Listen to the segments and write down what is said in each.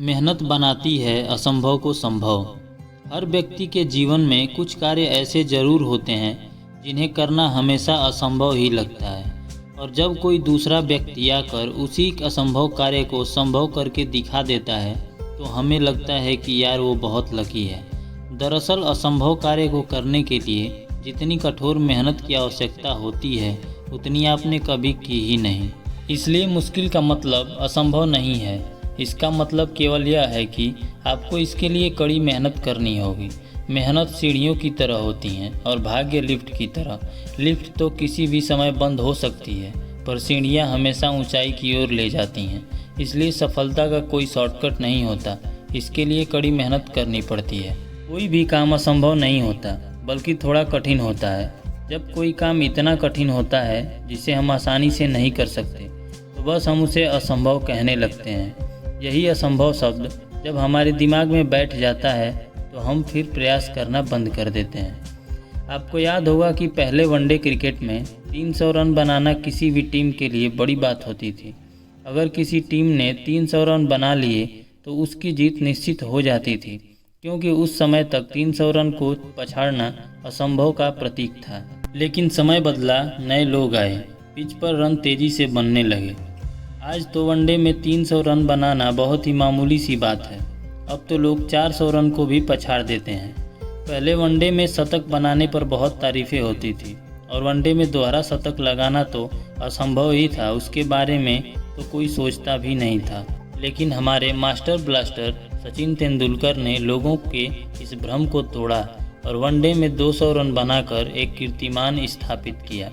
मेहनत बनाती है असंभव को संभव। हर व्यक्ति के जीवन में कुछ कार्य ऐसे जरूर होते हैं जिन्हें करना हमेशा असंभव ही लगता है, और जब कोई दूसरा व्यक्ति आकर उसी असंभव कार्य को संभव करके दिखा देता है तो हमें लगता है कि यार वो बहुत लकी है। दरअसल असंभव कार्य को करने के लिए जितनी कठोर मेहनत की आवश्यकता होती है उतनी आपने कभी की ही नहीं। इसलिए मुश्किल का मतलब असंभव नहीं है, इसका मतलब केवल यह है कि आपको इसके लिए कड़ी मेहनत करनी होगी। मेहनत सीढ़ियों की तरह होती हैं और भाग्य लिफ्ट की तरह। लिफ्ट तो किसी भी समय बंद हो सकती है, पर सीढ़ियां हमेशा ऊंचाई की ओर ले जाती हैं। इसलिए सफलता का कोई शॉर्टकट नहीं होता, इसके लिए कड़ी मेहनत करनी पड़ती है। कोई भी काम असंभव नहीं होता, बल्कि थोड़ा कठिन होता है। जब कोई काम इतना कठिन होता है जिसे हम आसानी से नहीं कर सकते तो बस हम उसे असंभव कहने लगते हैं। यही असंभव शब्द जब हमारे दिमाग में बैठ जाता है तो हम फिर प्रयास करना बंद कर देते हैं। आपको याद होगा कि पहले वनडे क्रिकेट में 300 रन बनाना किसी भी टीम के लिए बड़ी बात होती थी। अगर किसी टीम ने 300 रन बना लिए तो उसकी जीत निश्चित हो जाती थी, क्योंकि उस समय तक 300 रन को पछाड़ना असंभव का प्रतीक था। लेकिन समय बदला, नए लोग आए, पिच पर रन तेजी से बनने लगे। आज तो वनडे में 300 रन बनाना बहुत ही मामूली सी बात है। अब तो लोग 400 रन को भी पछाड़ देते हैं। पहले वनडे में शतक बनाने पर बहुत तारीफें होती थी, और वनडे में दोहरा शतक लगाना तो असंभव ही था, उसके बारे में तो कोई सोचता भी नहीं था। लेकिन हमारे मास्टर ब्लास्टर सचिन तेंदुलकर ने लोगों के इस भ्रम को तोड़ा और वनडे में 200 रन बनाकर एक कीर्तिमान स्थापित किया।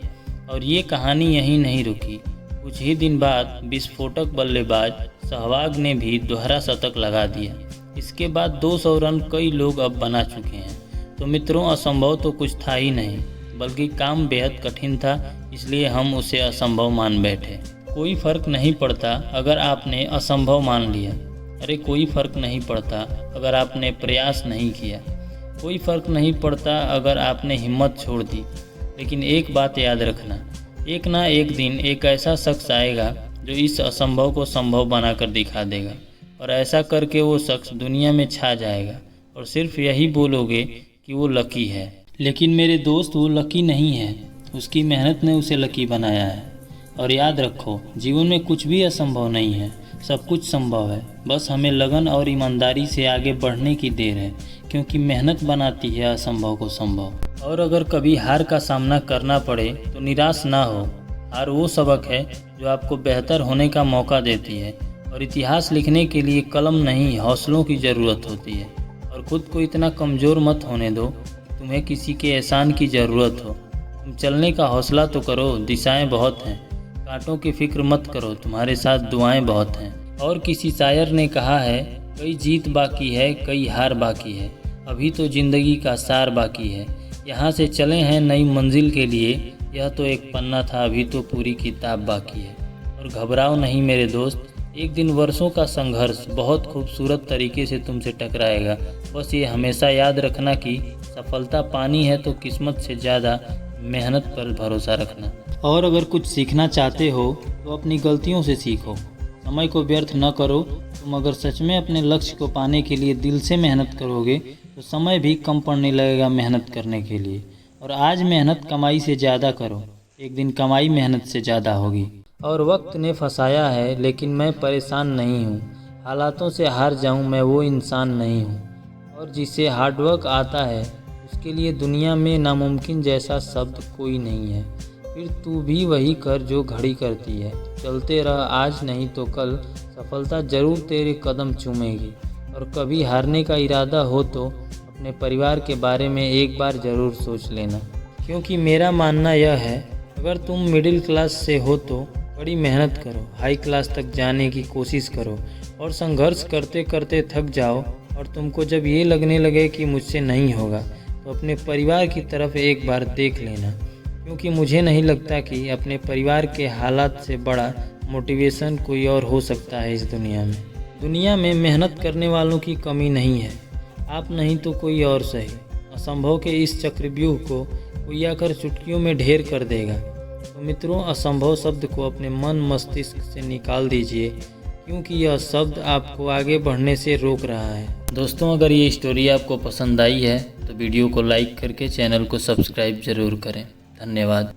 और ये कहानी यहीं नहीं रुकी। कुछ ही दिन बाद विस्फोटक बल्लेबाज सहवाग ने भी दोहरा शतक लगा दिया। इसके बाद 200 रन कई लोग अब बना चुके हैं। तो मित्रों, असंभव तो कुछ था ही नहीं, बल्कि काम बेहद कठिन था, इसलिए हम उसे असंभव मान बैठे। कोई फर्क नहीं पड़ता अगर आपने असंभव मान लिया। अरे कोई फर्क नहीं पड़ता अगर आपने प्रयास नहीं किया। कोई फर्क नहीं पड़ता अगर आपने हिम्मत छोड़ दी। लेकिन एक बात याद रखना, एक ना एक दिन एक ऐसा शख्स आएगा जो इस असंभव को संभव बनाकर दिखा देगा, और ऐसा करके वो शख्स दुनिया में छा जाएगा और सिर्फ यही बोलोगे कि वो लकी है। लेकिन मेरे दोस्त, वो लकी नहीं है, उसकी मेहनत ने उसे लकी बनाया है। और याद रखो, जीवन में कुछ भी असंभव नहीं है, सब कुछ संभव है। बस हमें लगन और ईमानदारी से आगे बढ़ने की देर है, क्योंकि मेहनत बनाती है असंभव को संभव। और अगर कभी हार का सामना करना पड़े तो निराश ना हो। हार वो सबक है जो आपको बेहतर होने का मौका देती है, और इतिहास लिखने के लिए कलम नहीं, हौसलों की ज़रूरत होती है। और ख़ुद को इतना कमज़ोर मत होने दो कि तुम्हें किसी के एहसान की ज़रूरत हो। तुम चलने का हौसला तो करो, दिशाएं बहुत हैं। कांटों की फिक्र मत करो, तुम्हारे साथ दुआएं बहुत हैं। और किसी शायर ने कहा है, कई जीत बाकी है, कई हार बाकी है, अभी तो ज़िंदगी का सार बाकी है। यहाँ से चले हैं नई मंजिल के लिए, यह तो एक पन्ना था, अभी तो पूरी किताब बाकी है। और घबराओ नहीं मेरे दोस्त, एक दिन वर्षों का संघर्ष बहुत खूबसूरत तरीके से तुमसे टकराएगा। बस ये हमेशा याद रखना कि सफलता पानी है तो किस्मत से ज़्यादा मेहनत पर भरोसा रखना। और अगर कुछ सीखना चाहते हो तो अपनी गलतियों से सीखो, समय को व्यर्थ न करो। तुम अगर सच में अपने लक्ष्य को पाने के लिए दिल से मेहनत करोगे तो समय भी कम पड़ने लगेगा मेहनत करने के लिए। और आज मेहनत कमाई से ज़्यादा करो, एक दिन कमाई मेहनत से ज़्यादा होगी। और वक्त ने फंसाया है, लेकिन मैं परेशान नहीं हूँ। हालातों से हार जाऊँ, मैं वो इंसान नहीं हूँ। और जिसे हार्डवर्क आता है उसके लिए दुनिया में नामुमकिन जैसा शब्द कोई नहीं है। फिर तू भी वही कर जो घड़ी करती है। चलते रह, आज नहीं तो कल सफलता ज़रूर तेरे कदम चूमेगी। और कभी हारने का इरादा हो तो अपने परिवार के बारे में एक बार ज़रूर सोच लेना, क्योंकि मेरा मानना यह है, अगर तुम मिडिल क्लास से हो तो बड़ी मेहनत करो, हाई क्लास तक जाने की कोशिश करो। और संघर्ष करते करते थक जाओ और तुमको जब ये लगने लगे कि मुझसे नहीं होगा, तो अपने परिवार की तरफ एक बार देख लेना, क्योंकि मुझे नहीं लगता कि अपने परिवार के हालात से बड़ा मोटिवेशन कोई और हो सकता है इस दुनिया में। दुनिया में मेहनत करने वालों की कमी नहीं है, आप नहीं तो कोई और सही। असंभव के इस चक्रव्यूह को कोई आकर चुटकियों में ढेर कर देगा। तो मित्रों, असंभव शब्द को अपने मन मस्तिष्क से निकाल दीजिए, क्योंकि यह शब्द आपको आगे बढ़ने से रोक रहा है। दोस्तों, अगर ये स्टोरी आपको पसंद आई है तो वीडियो को लाइक करके चैनल को सब्सक्राइब ज़रूर करें। धन्यवाद।